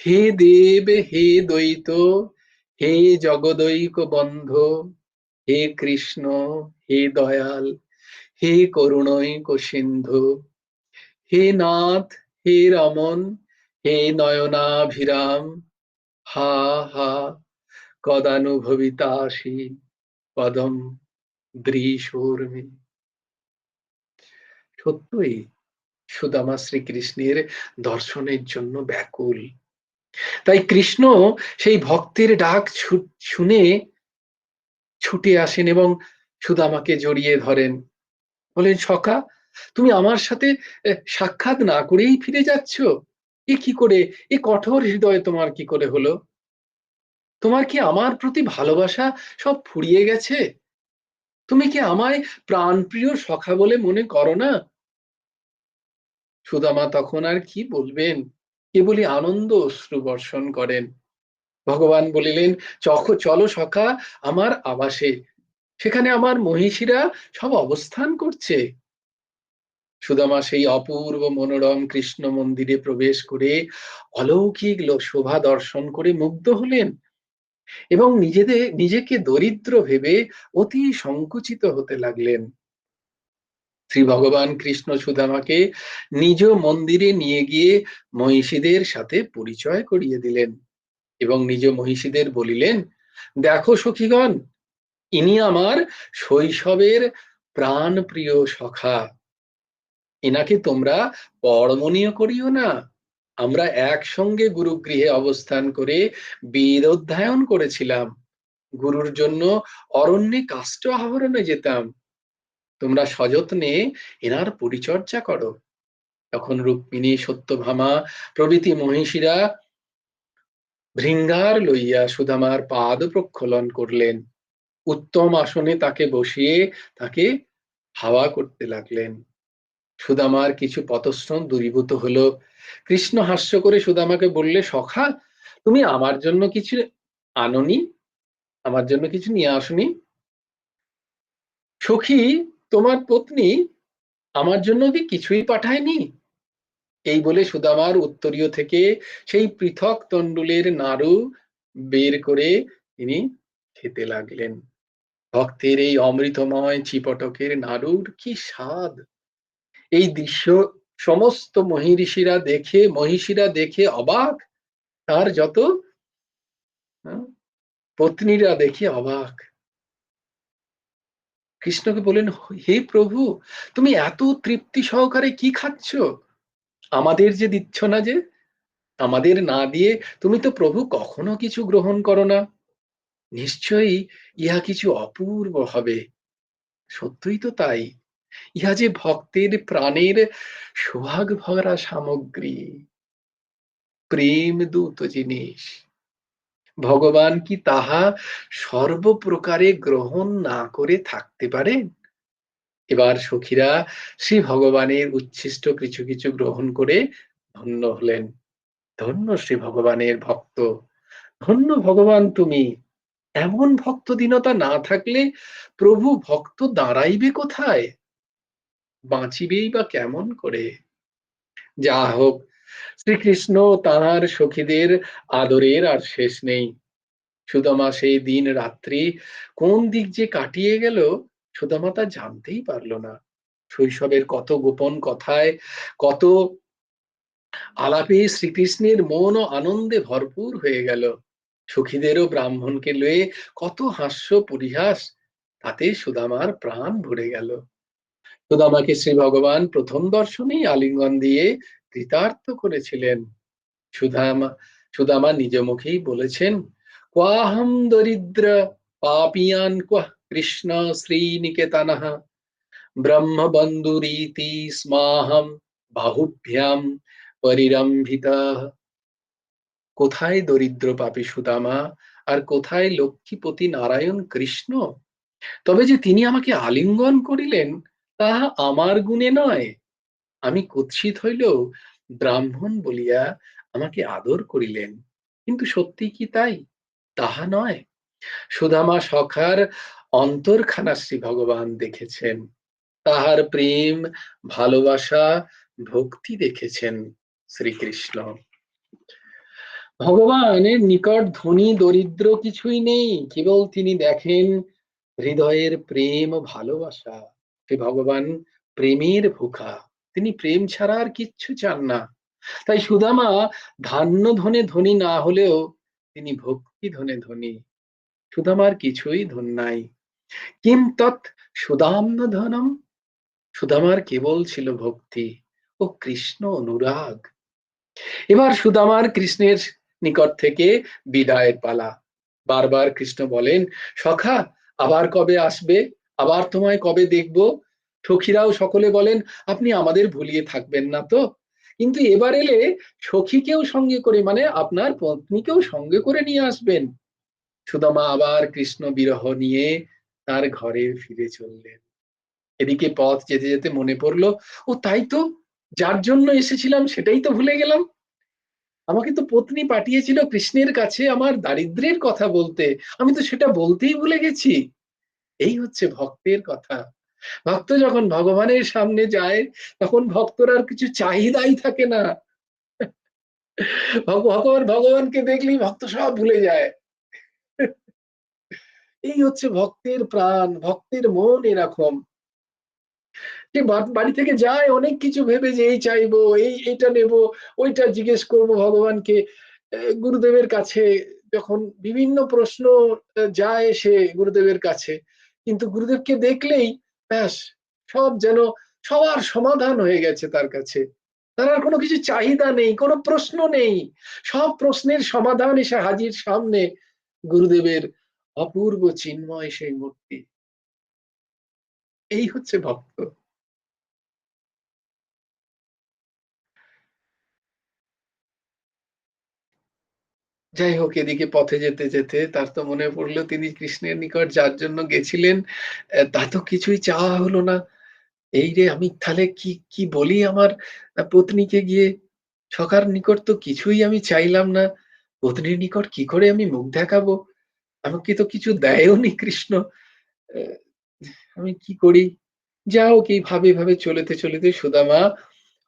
হে দেব, হে দ্বৈত, হে জগদৈক বন্ধ, হে কৃষ্ণ, হে দয়াল, হে করুণৈক সিন্ধু, হে নাথ, হে রমন, হে নয়নাভিরাম, হা হা কদানুভবিতাসি পদম দৃশোর্মি। সত্যই সুদামা শ্রীকৃষ্ণের দর্শনের জন্য ব্যাকুল। তাই কৃষ্ণ সেই ভক্তের ডাক শুনে ছুটে আসেন এবং সুদামাকে জড়িয়ে ধরেন। বলেন, সখা, তুমি আমার সাথে সাক্ষাৎ না করেই ফিরে যাচ্ছ? এ কি করে? এ কঠোর হৃদয় তোমার কি করে হলো? তোমার কি আমার প্রতি ভালোবাসা সব ফুরিয়ে গেছে? তুমি কি আমায় প্রাণপ্রিয় সখা বলে মনে করো না? সুদামা তখন আর কি বলবেন, কেবলই আনন্দ অশ্রু বর্ষণ করেন। ভগবান বলিলেন, চলো সখা আমার আবাসে, সেখানে আমার মহিষীরা সব অবস্থান করছে। সুদামা সেই অপূর্ব মনোরম কৃষ্ণ মন্দিরে প্রবেশ করে অলৌকিক শোভা দর্শন করে মুগ্ধ হলেন এবং নিজেকে দরিদ্র ভেবে অতি সংকুচিত হতে লাগলেন। শ্রী ভগবান কৃষ্ণ সুদামাকে নিজ মন্দিরে নিয়ে গিয়ে মহিষীদের সাথে পরিচয় করিয়ে দিলেন এবং নিজ মহিষীদের বলিলেন, দেখো সখীগণ, ইনি আমার শৈশবের প্রাণ প্রিয় সখা। এনাকে তোমরা পরমনীয় করিও না। আমরা একসঙ্গে গুরুগৃহে অবস্থান করে বেদ অধ্যয়ন করেছিলাম, গুরুর জন্য অরণ্যে কাষ্ঠ আহরণে যেতাম। তোমরা সযত্নে এনার পরিচর্যা করো। তখন রুক্মিণী, সত্যভামা প্রভৃতি মহিষীরা ভৃঙ্গার লইয়া সুদামার পাদ প্রক্ষালন করলেন। উত্তম আসনে তাকে বসিয়ে তাকে হাওয়া করতে লাগলেন। সুদামার কিছু পতশ্রম দূরীভূত হলো। কৃষ্ণ হাস্য করে সুদামাকে বললে, সখা, তুমি আমার জন্য কিছু আনোনি? আমার জন্য কিছু নিয়ে আসনি? সখী, তোমার পত্নী আমার জন্য কি কিছুই পাঠায়নি? এই বলে সুদামার উত্তরীয় থেকে সেই পৃথক তণ্ডুলের নাড়ু বের করে তিনি খেতে লাগলেন। ভক্তের এই অমৃতময় চিপটকের নাড়ুর কি স্বাদ! এই দৃশ্য সমস্ত মহিষীরা দেখে অবাক, তার যত পত্নীরা দেখে অবাক। কৃষ্ণকে বলেন, হে প্রভু, তুমি এত তৃপ্তি সহকারে কি খাচ্ছ? আমাদের যে দিচ্ছ না, যে আমাদের না দিয়ে তুমি তো প্রভু কখনো কিছু গ্রহণ করো না। নিশ্চয়ই ইহা কিছু অপূর্ব হবে। সত্যই তো তাই। ইহা যে ভক্তের প্রাণের সোহাগ ভরা সামগ্রী, প্রেম দূত জিনিস। ভগবান কি তাহা সর্বপ্রকারে গ্রহণ না করে থাকতে পারেন? এবার সখীরা শ্রী ভগবানের উচ্ছিষ্ট কিছু কিছু গ্রহণ করে ধন্য হলেন। ধন্য শ্রী ভগবানের ভক্ত, ধন্য ভগবান তুমি। এমন ভক্ত দীনতা না থাকলে প্রভু ভক্ত দাঁড়াইবে কোথায়? বাঁচিবেই বা কেমন করে? যা হোক, শ্রীকৃষ্ণ তাঁর সখীদের আদরের আর শেষ নেই। সুদামা সেই দিন রাত্রি কোন দিক যে কাটিয়ে গেল সুদামা তা জানতেই পারল না। শৈশবের কত গোপন কথায়, কত আলাপে শ্রীকৃষ্ণের মন ও আনন্দে ভরপুর হয়ে গেল। সখীদেরও ব্রাহ্মণকে লয়ে কত হাস্য পরিহাস, তাতে সুদামার প্রাণ ভরে গেল। সুদামাকে শ্রী ভগবান প্রথম দর্শনেই আলিঙ্গন দিয়ে কৃতার্থ করেছিলেন। সুদামা সুদামা নিজ মুখেই বলেছেন, কোয়াহম দরিদ্র পাপিয়ান ক্বঃ কৃষ্ণ শ্রীনিকেতনঃ ব্রহ্মবন্ধুরীতি স্মাহম বাহুভ্যাম পরিরম্ভিতঃ। কোথায় দরিদ্র পাপী সুদামা, আর কোথায় লক্ষ্মীপতি নারায়ণ কৃষ্ণ? তবে যে তিনি আমাকে আলিঙ্গন করিলেন, তাহা আমার গুণে নয়। আমি কুৎসিত হইলেও ব্রাহ্মণ বলিয়া আমাকে আদর করিলেন, কিন্তু সত্যি কি তাই? তাহা নয়। সুদামা সখার অন্তরখানা শ্রী ভগবান দেখেছেন, তাহার প্রেম, ভালোবাসা, ভক্তি দেখেছেন শ্রীকৃষ্ণ। ভগবানের নিকট ধনী দরিদ্র কিছুই নেই, কেবল তিনি দেখেন হৃদয়ের প্রেম ও ভালোবাসা। শ্রী ভগবান প্রেমের ভুখা, তিনি প্রেম ছাড়া আর কিচ্ছু চান না। তাই সুদামা ধান্য ধনে ধনী না হলেও তিনি ভক্তি ধনে ধনী। সুদামার কিছুই ধন নাই। কিম তৎ সুদাম্য ধনম, সুদামার কেবল ছিল ভক্তি ও কৃষ্ণ অনুরাগ। এবার সুদামার কৃষ্ণের নিকট থেকে বিদায়ের পালা। বারবার কৃষ্ণ বলেন, সখা আবার কবে আসবে, আবার তোমায় কবে দেখব? সখীরাও সকলে বলেন, আপনি আমাদের ভুলিয়ে থাকবেন না তো? কিন্তু এবার এলে সখীকেও সঙ্গে করে, মানে আপনার পত্নীকেও সঙ্গে করে নিয়ে আসবেন। সুদামা আবার কৃষ্ণ বিরহ নিয়ে তার ঘরে ফিরে চললেন। এদিকে পথ যেতে যেতে মনে পড়লো, ও তাই তো, যার জন্য এসেছিলাম সেটাই তো ভুলে গেলাম। আমাকে তো পত্নী পাঠিয়েছিল কৃষ্ণের কাছে আমার দারিদ্র্যের কথা বলতে, আমি তো সেটা বলতেই ভুলে গেছি। এই হচ্ছে ভক্তের কথা। ভক্ত যখন ভগবানের সামনে যায়, তখন ভক্তর আর কিছু চাহিদাই থাকে না। ভগবানকে দেখলেই ভক্ত সব ভুলে যায়। এই হচ্ছে ভক্তের প্রাণ, ভক্তের মন এরকম। যে বাড়ি থেকে যায় অনেক কিছু ভেবে, যে এই চাইবো, এইটা নেব, ওইটা জিজ্ঞেস করব ভগবানকে। গুরুদেবের কাছে যখন বিভিন্ন প্রশ্ন যায় সে গুরুদেবের কাছে, কিন্তু গুরুদেবকে দেখলেই ব্যাস, সব যেন সবার সমাধান হয়ে গেছে তার কাছে। তার আর কোনো কিছু চাহিদা নেই, কোনো প্রশ্ন নেই, সব প্রশ্নের সমাধান এসে হাজির সামনে গুরুদেবের অপূর্ব চিন্ময় সেই মূর্তি। এই হচ্ছে ভক্ত। যাই হোক, এদিকে পথে যেতে যেতে তার তো মনে পড়লো তিনি কৃষ্ণের নিকট যার জন্য গেছিলেন, তা তো কিছুই চাওয়া হলো না। এই রে, আমি তাহলে কি কি বলি আমার পত্নীকে গিয়ে? সখার নিকট তো কিছুই আমি চাইলাম না, পত্নীর নিকট কি করে আমি মুখ দেখাবো? আমাকে তো কিছু দেয়ওনি কৃষ্ণ। আহ, আমি কি করি? যা হোক, এই ভাবে ভাবে চলতে চলতে সুদামা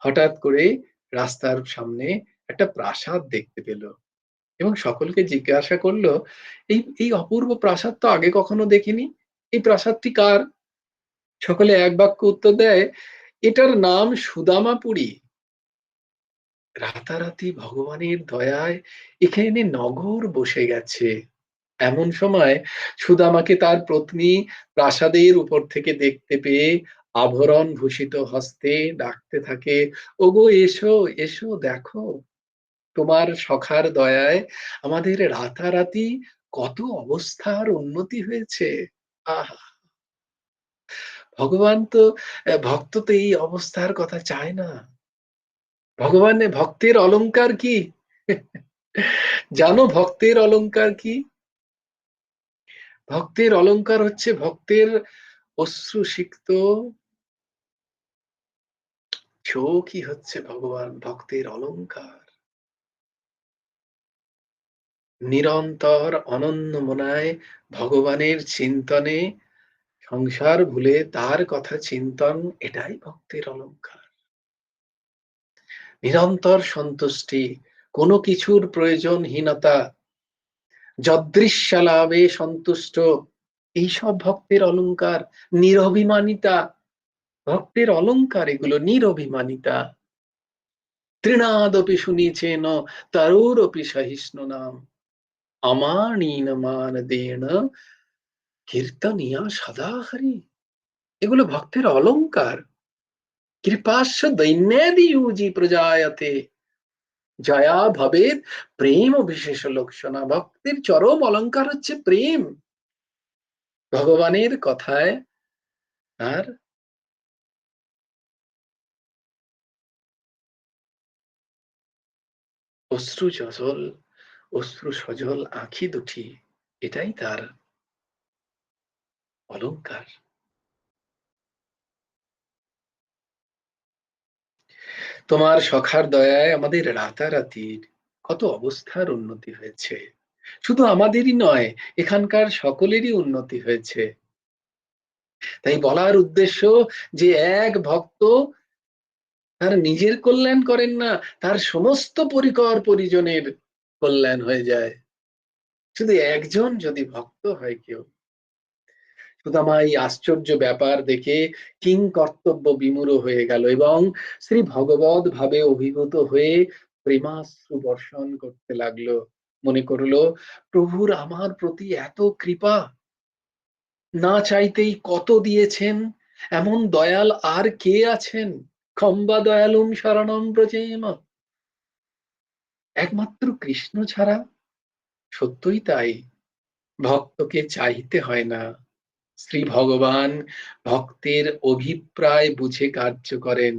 হঠাৎ করে রাস্তার সামনে একটা প্রাসাদ দেখতে পেল, এবং সকলকে জিজ্ঞাসা করলো, এই এই অপূর্ব প্রাসাদ তো আগে কখনো দেখিনি, এই প্রাসাদটি কার? সকলে এক বাক্য উত্তর দেয়, এটার নাম সুদামাপুরী। রাতারাতি ভগবানের দয়ায় এখানে নগর বসে গেছে। এমন সময় সুদামাকে তার পত্নী প্রাসাদের উপর থেকে দেখতে পেয়ে আভরণ ভূষিত হস্তে ডাকতে থাকে, ওগো এসো এসো, দেখো তোমার সখার দয়ায় আমাদের রাতারাতি কত অবস্থার উন্নতি হয়েছে। আহা, ভগবান তো, ভক্ত তো এই অবস্থার কথা চায় না। ভগবানের ভক্তের অলংকার কি? জানো ভক্তের অলংকার কি? ভক্তের অলংকার হচ্ছে ভক্তের অশ্রুসিক্ত চোখই হচ্ছে ভগবান ভক্তের অলংকার। নিরন্তর অনন্য মনায় ভগবানের চিন্তনে সংসার ভুলে তার কথা চিন্তন, এটাই ভক্তের অলংকার। নিরন্তর সন্তুষ্টি, কোনো কিছুর প্রয়োজনহীনতা, যদৃশ্যালাভে সন্তুষ্ট, এইসব ভক্তের অলংকার। নিরভিমানিতা, ভক্তের অলংকার এগুলো, নিরভিমানিতা। তৃণাদপি শুনিছেন তরুরপি সহিষ্ণু নাম, আমানীন মান দেন কীর্তনিয়া সদা হরি। এগুলো ভক্তের অলংকার। কৃপাস্য দৈন্যাদি ইউজি প্রজায়তে জয়া ভবেদ প্রেম বিশেষ লক্ষণা। ভক্তের চরম অলংকার হচ্ছে প্রেম। ভগবানের কথায় তার অশ্রু সজল আঁখি দুটি, এটাই তার অলংকার। তোমার সখার দয়ায় আমাদের রাতারাতির কত অবস্থার উন্নতি হয়েছে। শুধু আমাদেরই নয়, এখানকার সকলেরই উন্নতি হয়েছে। তাই বলার উদ্দেশ্য যে এক ভক্ত তার নিজের কল্যাণ করেন না, তার সমস্ত পরিকর পরিজনের কল্যাণ হয়ে যায়। শুধু একজন যদি ভক্ত হয় কেউ। সুদামা এই আশ্চর্য ব্যাপার দেখে কিং কর্তব্য বিমূঢ় হয়ে গেল এবং শ্রী ভগবত ভাবে অভিভূত হয়ে প্রেমাশ্রু বর্ষণ করতে লাগলো। মনে করলো, প্রভুর আমার প্রতি এত কৃপা, না চাইতেই কত দিয়েছেন, এমন দয়াল আর কে আছেন? খম্বা দয়ালুম শরণম ব্রজেম, একমাত্র কৃষ্ণ ছাড়া। সত্যই তাই, ভক্তকে চাইতে হয় না, শ্রী ভগবান ভক্তের অভিপ্রায় বুঝে কার্য করেন।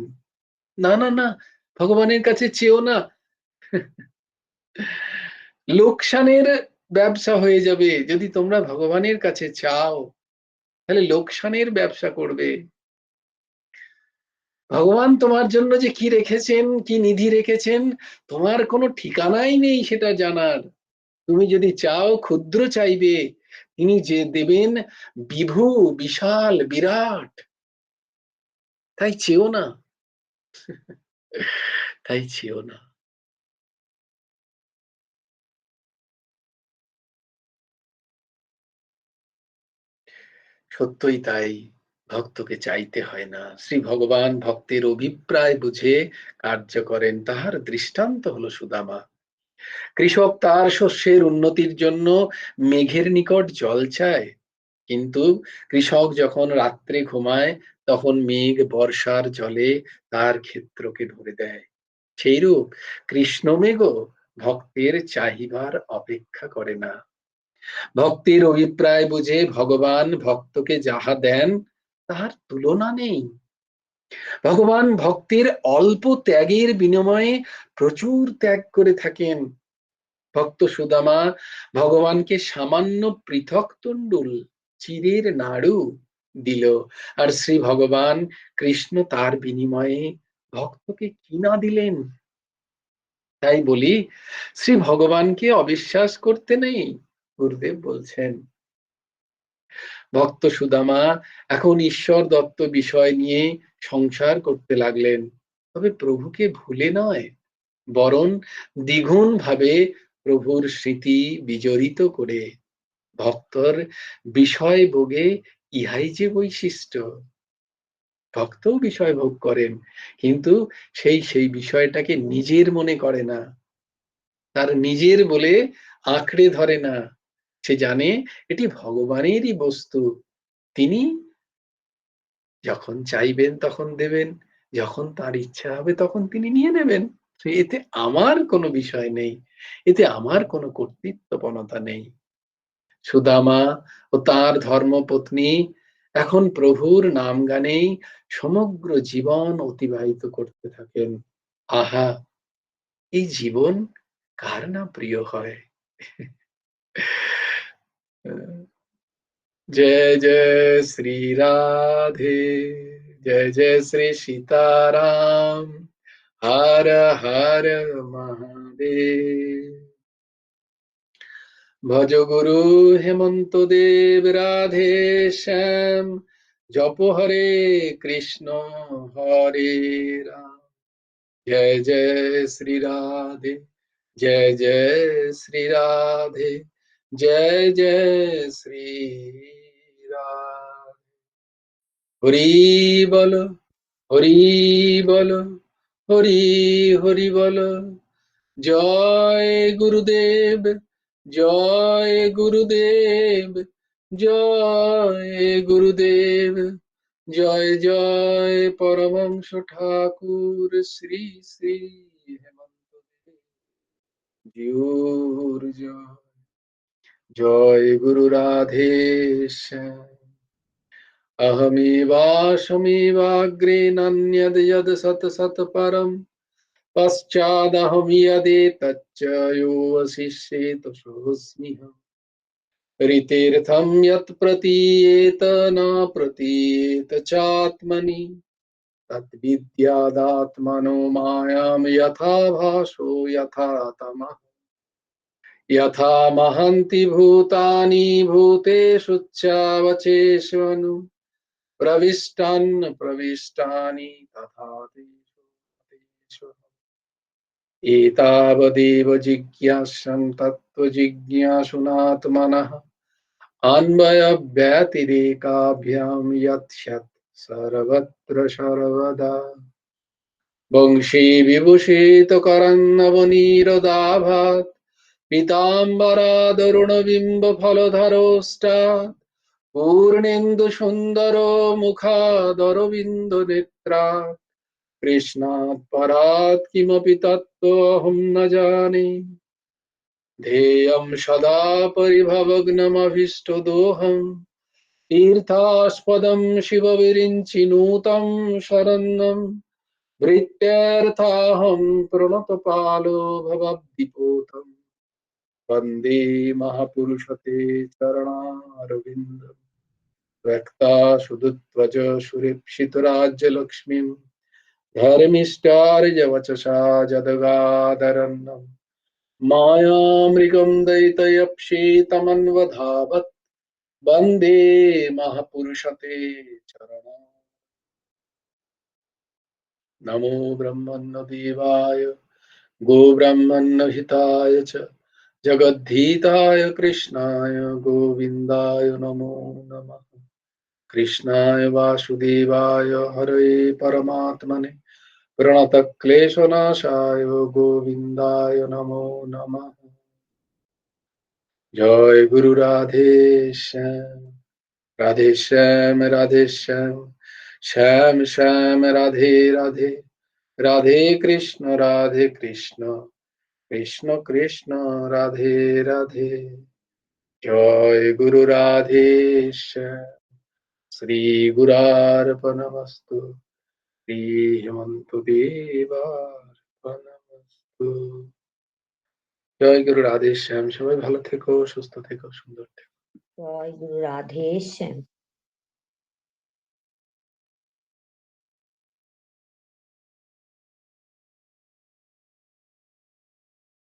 না না না, ভগবানের কাছে চেও না, লোকসানের ব্যবসা হয়ে যাবে। যদি তোমরা ভগবানের কাছে চাও, তাহলে লোকসানের ব্যবসা করবে। ভগবান তোমার জন্য যে কি রেখেছেন, কি নিধি রেখেছেন, তোমার কোনো ঠিকানাই নেই সেটা জানার। তুমি যদি চাও, ক্ষুদ্র চাইবে, তিনি যে দেবেন বিভু, বিশাল, বিরাট। তাই চেও না, তাই চেও না। সত্যই তাই, ভক্তকে চাইতে হয় না, শ্রী ভগবান ভক্তের অভিপ্রায় বুঝে কার্য করেন। তাহার দৃষ্টান্ত হলো সুদামা। কৃষক তার শস্যের উন্নতির জন্য মেঘের নিকট জল চায়, কিন্তু কৃষক যখন রাত্রে ঘুমায়, তখন মেঘ বর্ষার জলে তার ক্ষেত্রকে ভরে দেয়। সেইরূপ কৃষ্ণমেঘও ভক্তের চাহিবার অপেক্ষা করে না। ভক্তির অভিপ্রায় বুঝে ভগবান ভক্তকে যাহা দেন, তাহার তুলনা নেই। ভগবান ভক্তের অল্প ত্যাগের বিনিময়ে প্রচুর ত্যাগ করে থাকেন। ভক্ত সুদামা ভগবানকে সামান্য পৃথক তণ্ডুল, চিরের নাড়ু দিল, আর শ্রী ভগবান কৃষ্ণ তার বিনিময়ে ভক্তকে কি না দিলেন। তাই বলি, শ্রী ভগবানকে অবিশ্বাস করতে নেই। গুরুদেব বলছেন, ভক্ত সুদামা এখন ঈশ্বর দত্ত বিষয় নিয়ে সংসার করতে লাগলেন, তবে প্রভুকে ভুলে নয়, বরং দ্বিগুণ ভাবে প্রভুর স্মৃতি বিজড়িত করে। ভক্তর বিষয় ভোগে ইহাই যে বৈশিষ্ট্য। ভক্তও বিষয় ভোগ করেন, কিন্তু সেই বিষয়টাকে নিজের মনে করে না, তার নিজের বলে আঁকড়ে ধরে না। সে জানে এটি ভগবানেরই বস্তু, তিনি যখন চাইবেন তখন দেবেন, যখন তার ইচ্ছা হবে তখন তিনি নিয়ে নেবেন। এতে আমার কোনো বিষয় নেই, এতে আমার কোনো কর্তৃত্বপনতা নেই। সুদামা ও তার ধর্মপত্নী এখন প্রভুর নাম গানেই সমগ্র জীবন অতিবাহিত করতে থাকেন। আহা, এই জীবন কার না প্রিয় হয়। जय जय श्री राधे, जय जय श्री सीताराम, हर हर महादेव। भज गुरु हेमंत देव राधे श्याम, जप हरे कृष्ण हरे राम। जय जय श्री राधे, जय जय श्री राधे, जय जय श्री राधे। हरि बोल, हरि बोल, हरि हरि बोल। जय गुरुदेव, जय गुरुदेव, जय गुरुदेव। जय जय परमहंस ठाकुर श्री श्री हेमंत देव जिउर जय। জয় গুরু রাধে শ্যাম। अहमेवाशमेवाग्रे नान्यद् यद् सत् सत् परम् पश्चादहं यदेतच्च यो वसिष्येत सोऽस्म्यहम्। ऋतेर्थं यत् प्रतीयेत न प्रतीयेत चात्मनि तद्विद्यादात्मनो मायां यथा भासो यथा तमः। यथा महन्ति भूतानि भूतेषु च्चावचेष्वनु प्रविष्टानि तथा तेषु। एतावदेव जिज्ञासं तत्त्वजिज्ञासुनात्मनः अन्वयव्यतिरेकाभ्यां यत् सर्वत्र सर्वदा। वंशी विभूषितकरन्नवनीरदाभात् पीताम्बरादरुणबिम्बफलधरोष्टात् पूर्णेन्दुसुन्दरो मुखादरविन्दनेत्रात् कृष्णात् परात् किमपि तत्त्वमहं न जाने। ध्येयं सदा परिभवग्नमभीष्टदोहम् तीर्थास्पदं शिवविरिञ्चिनुतं शरणं भृत्यर्थाहं प्रणतपालो भवद्दिपोतम् वन्दे महापुरुषते चरणारविन्दम्। व्यक्तासुदुत्वज सुरेप्सितराज्यलक्ष्मीं धर्मिष्ठार्यवचसा जदगादरन्नम् मायामृगं दयितयप्सितमन्वधावत् वन्दे महापुरुषते चरणम्। नमो ब्रह्मण्यदेवाय गोब्राह्मण्यहिताय च जगद्धिताय कृष्णाय गोविन्दाय नमो नमः। कृष्णाय वासुदेवाय हरे परमात्मने प्रणतक्लेशनाशाय गोविन्दाय नमो नमः। जय गुरु राधे श्याम। राधे श्याम राधे श्याम। श्याम श्याम राधे राधे। राधे कृष्ण कृष्ण कृष्ण राधे राधे। जय गुरु राधे श्याम। श्री गुरार्पणमस्तु। श्री हेमंत देवार्पणमस्तु। জয় গুরু রাধে শ্যাম। সবাই ভালো থেকো, সুস্থ থেকো, সুন্দর থেকো। জয় গুরু রাধে শ্যাম।